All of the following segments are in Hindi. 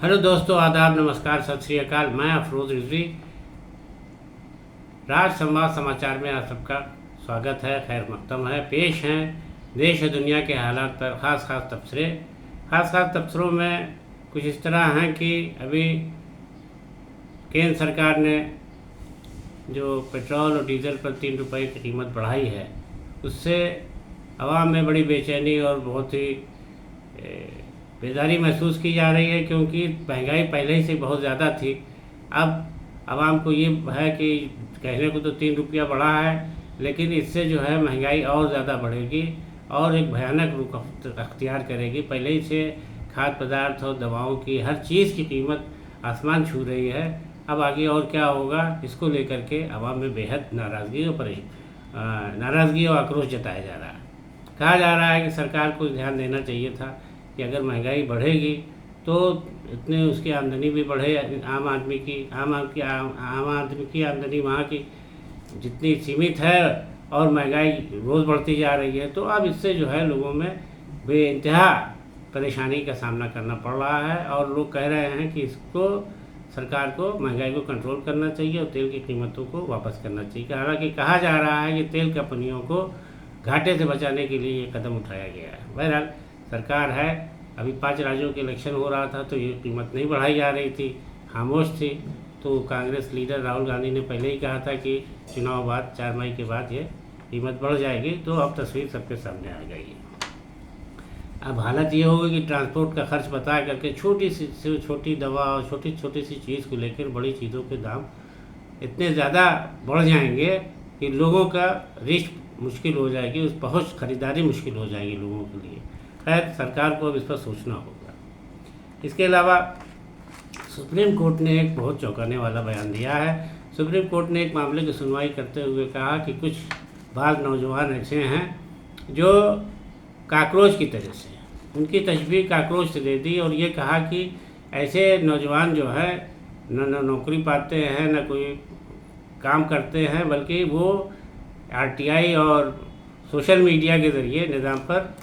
हेलो दोस्तों, आदाब, नमस्कार, सत श्री अकाल। मैं अफरोज रिजवी। राज संवाद समाचार में आप सबका स्वागत है, खैर मकदम है। पेश हैं देश और दुनिया के हालात पर ख़ास तबसरे। ख़ास तबसरों में कुछ इस तरह हैं कि अभी केंद्र सरकार ने जो पेट्रोल और डीजल पर 3 रुपये की कीमत बढ़ाई है, उससे आवाम में बड़ी बेचैनी और बहुत ही बेदारी महसूस की जा रही है, क्योंकि महंगाई पहले ही से बहुत ज़्यादा थी। अब आवाम को ये है कि कहने को तो 3 रुपया बढ़ा है, लेकिन इससे जो है महंगाई और ज़्यादा बढ़ेगी और एक भयानक रूप अख्तियार करेगी। पहले ही से खाद्य पदार्थ और दवाओं की हर चीज़ की कीमत आसमान छू रही है। अब आगे और क्या होगा, इसको लेकर के आवाम में बेहद नाराज़गी और आक्रोश जताया जा रहा है। कहा जा रहा है कि सरकार को ध्यान देना चाहिए था कि अगर महंगाई बढ़ेगी तो इतने उसकी आमदनी भी बढ़े। आम आदमी की आमदनी वहाँ की जितनी सीमित है और महंगाई रोज़ बढ़ती जा रही है, तो अब इससे जो है लोगों में बेइंतहा परेशानी का सामना करना पड़ रहा है। और लोग कह रहे हैं कि इसको सरकार को महंगाई को कंट्रोल करना चाहिए और तेल की कीमतों को वापस करना चाहिए। हालांकि कहा जा रहा है कि तेल कंपनियों को घाटे से बचाने के लिए ये कदम उठाया गया है। बहरहाल सरकार है, अभी 5 राज्यों के इलेक्शन हो रहा था तो ये कीमत नहीं बढ़ाई जा रही थी, खामोश थी। तो कांग्रेस लीडर राहुल गांधी ने पहले ही कहा था कि चुनाव बाद 4 मई के बाद ये कीमत बढ़ जाएगी। तो अब तस्वीर सबके सामने आ गई है। अब हालत ये होगी कि ट्रांसपोर्ट का खर्च बता करके छोटी से छोटी दवा और छोटी सी चीज़ को लेकर बड़ी चीज़ों के दाम इतने ज़्यादा बढ़ जाएंगे कि लोगों का रीच मुश्किल हो जाएगी, उस पहुँच खरीदारी मुश्किल हो जाएगी लोगों के लिए। खैर, सरकार को अब इस पर सोचना होगा। इसके अलावा सुप्रीम कोर्ट ने एक बहुत चौंकाने वाला बयान दिया है। सुप्रीम कोर्ट ने एक मामले की सुनवाई करते हुए कहा कि कुछ बाल नौजवान ऐसे हैं जो काकरोच की तरह से, उनकी तशबीह काकरोच से दे दी और ये कहा कि ऐसे नौजवान जो है न नौकरी पाते हैं, न कोई काम करते हैं, बल्कि वो आरटीआई और सोशल मीडिया के ज़रिए निज़ाम पर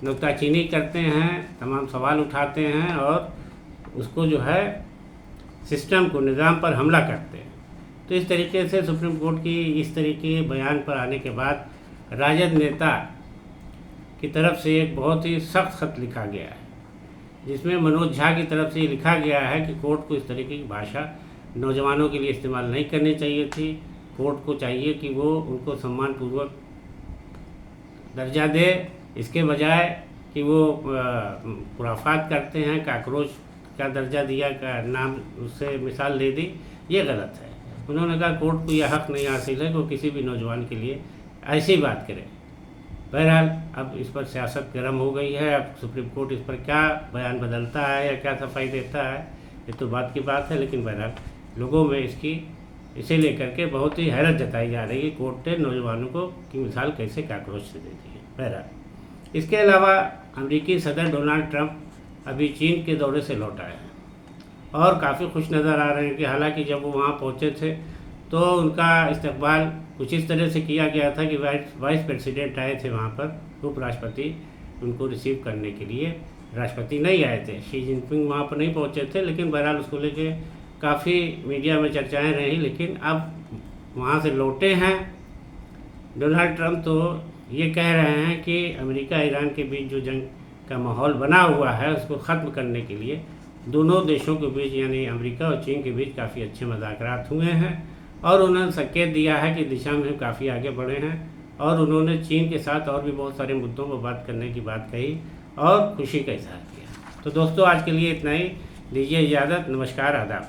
नुक्ताचीनी करते हैं, तमाम सवाल उठाते हैं और उसको जो है सिस्टम को, निज़ाम पर हमला करते हैं। तो इस तरीके से सुप्रीम कोर्ट की इस तरीके के बयान पर आने के बाद राजद नेता की तरफ से एक बहुत ही सख्त खत लिखा गया है, जिसमें मनोज झा की तरफ से लिखा गया है कि कोर्ट को इस तरीके की भाषा नौजवानों के लिए इस्तेमाल नहीं करनी चाहिए थी। कोर्ट को चाहिए कि वो उनको सम्मानपूर्वक दर्जा दे, इसके बजाय कि वो खुराफात करते हैं, काकरोच का दर्जा दिया, का नाम उससे मिसाल दे दी, ये गलत है। उन्होंने कहा कोर्ट को यह हक नहीं हासिल है कि वो किसी भी नौजवान के लिए ऐसी बात करे। बहरहाल अब इस पर सियासत गर्म हो गई है। अब सुप्रीम कोर्ट इस पर क्या बयान बदलता है या क्या सफाई देता है, ये तो बात की बात है, लेकिन बहरहाल लोगों में इसे लेकर के बहुत ही हैरत जताई जा रही है। कोर्ट ने नौजवानों को की मिसाल कैसे काकरोच से दे दी है। बहरहाल इसके अलावा अमेरिकी सदर डोनाल्ड ट्रंप अभी चीन के दौरे से लौट आए हैं और काफ़ी खुश नज़र आ रहे हैं कि हालांकि जब वो वहाँ पहुँचे थे तो उनका इस्तकबाल कुछ इस तरह से किया गया था कि वाइस प्रेसिडेंट आए थे वहाँ पर, उपराष्ट्रपति उनको रिसीव करने के लिए, राष्ट्रपति नहीं आए थे। शी जिनपिंग वहाँ पर नहीं पहुँचे थे, लेकिन बहरहाल उसको लेके काफ़ी मीडिया में चर्चाएं रही। लेकिन अब वहाँ से लौटे हैं डोनाल्ड ट्रंप, तो ये कह रहे हैं कि अमेरिका ईरान के बीच जो जंग का माहौल बना हुआ है उसको ख़त्म करने के लिए दोनों देशों के बीच, यानी अमेरिका और चीन के बीच काफ़ी अच्छे मुज़ाकरात हुए हैं और उन्होंने संकेत दिया है कि दिशा में काफ़ी आगे बढ़े हैं। और उन्होंने चीन के साथ और भी बहुत सारे मुद्दों पर बात करने की बात कही और खुशी का इजहार किया। तो दोस्तों, आज के लिए इतना ही। दीजिए इजाज़त। नमस्कार, आदाब।